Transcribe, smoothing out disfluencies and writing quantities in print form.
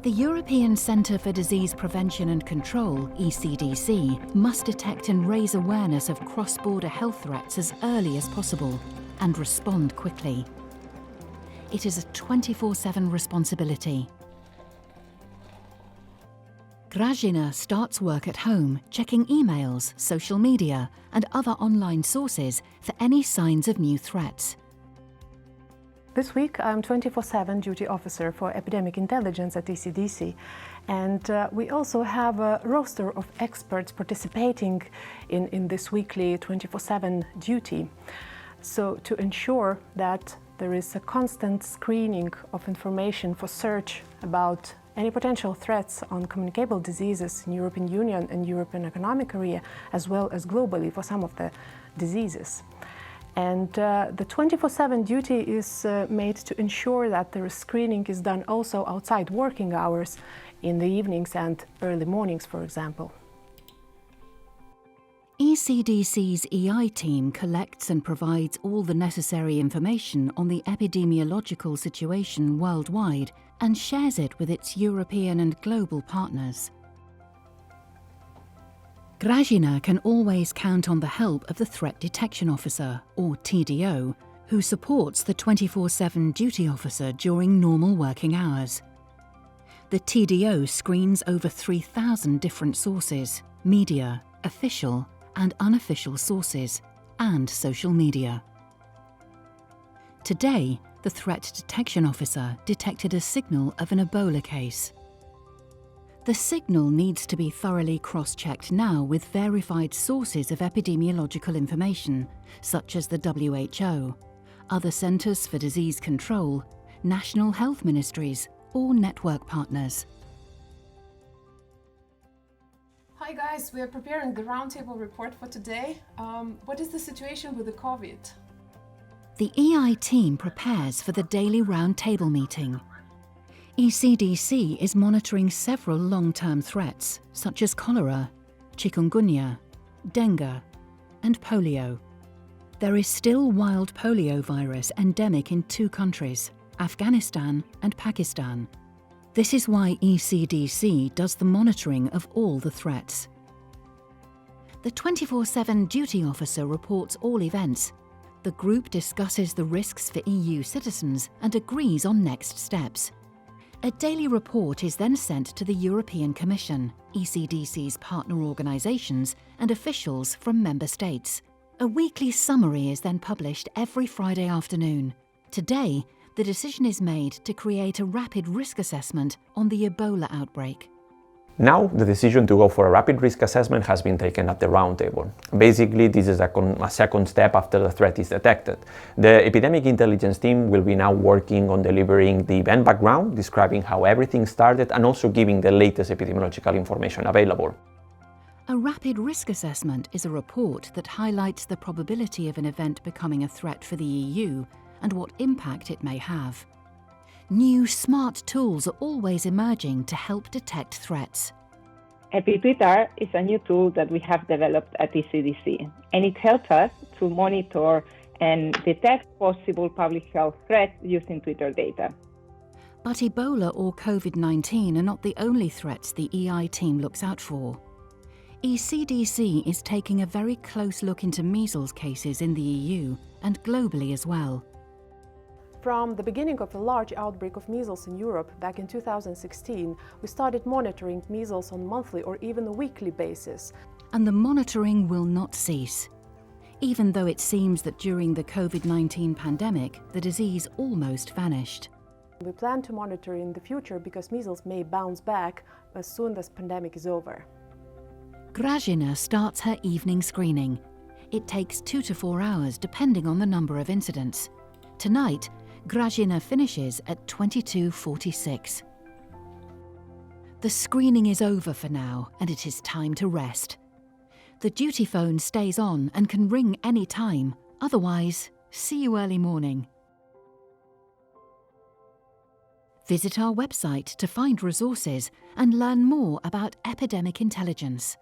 The European Centre for Disease Prevention and Control, ECDC, must detect and raise awareness of cross-border health threats as early as possible and respond quickly. It is a 24/7 responsibility. Grażyna starts work at home, checking emails, social media, and other online sources for any signs of new threats. This week, I'm 24/7 duty officer for epidemic intelligence at ECDC, and we also have a roster of experts participating in this weekly 24/7 duty. So to ensure that there is a constant screening of information for search about any potential threats on communicable diseases in European Union and European Economic Area, as well as globally for some of the diseases. And the 24/7 duty is made to ensure that the screening is done also outside working hours, in the evenings and early mornings, for example. ECDC's EI team collects and provides all the necessary information on the epidemiological situation worldwide and shares it with its European and global partners. Grażyna can always count on the help of the Threat Detection Officer, or TDO, who supports the 24/7 duty officer during normal working hours. The TDO screens over 3,000 different sources, media, official and unofficial sources, and social media. Today, the Threat Detection Officer detected a signal of an Ebola case. The signal needs to be thoroughly cross-checked now with verified sources of epidemiological information, such as the WHO, other Centres for Disease Control, national health ministries, or network partners. Hi guys, we are preparing the roundtable report for today. What is the situation with the COVID? The EI team prepares for the daily roundtable meeting. ECDC is monitoring several long-term threats, such as cholera, chikungunya, dengue, and polio. There is still wild polio virus endemic in 2 countries, Afghanistan and Pakistan. This is why ECDC does the monitoring of all the threats. The 24/7 duty officer reports all events. The group discusses the risks for EU citizens and agrees on next steps. A daily report is then sent to the European Commission, ECDC's partner organisations and officials from member states. A weekly summary is then published every Friday afternoon. Today, the decision is made to create a rapid risk assessment on the Ebola outbreak. Now, the decision to go for a rapid risk assessment has been taken at the roundtable. Basically, this is a second step after the threat is detected. The epidemic intelligence team will be now working on delivering the event background, describing how everything started, and also giving the latest epidemiological information available. A rapid risk assessment is a report that highlights the probability of an event becoming a threat for the EU and what impact it may have. New smart tools are always emerging to help detect threats. EpiTwitter is a new tool that we have developed at ECDC, and it helps us to monitor and detect possible public health threats using Twitter data. But Ebola or COVID-19 are not the only threats the EI team looks out for. ECDC is taking a very close look into measles cases in the EU and globally as well. From the beginning of the large outbreak of measles in Europe back in 2016, we started monitoring measles on a monthly or even a weekly basis. And the monitoring will not cease. Even though it seems that during the COVID-19 pandemic, the disease almost vanished. We plan to monitor in the future because measles may bounce back as soon as the pandemic is over. Grażyna starts her evening screening. It takes 2 to 4 hours depending on the number of incidents. Tonight, Grażyna finishes at 22:46. The screening is over for now and it is time to rest. The duty phone stays on and can ring any time. Otherwise, see you early morning. Visit our website to find resources and learn more about epidemic intelligence.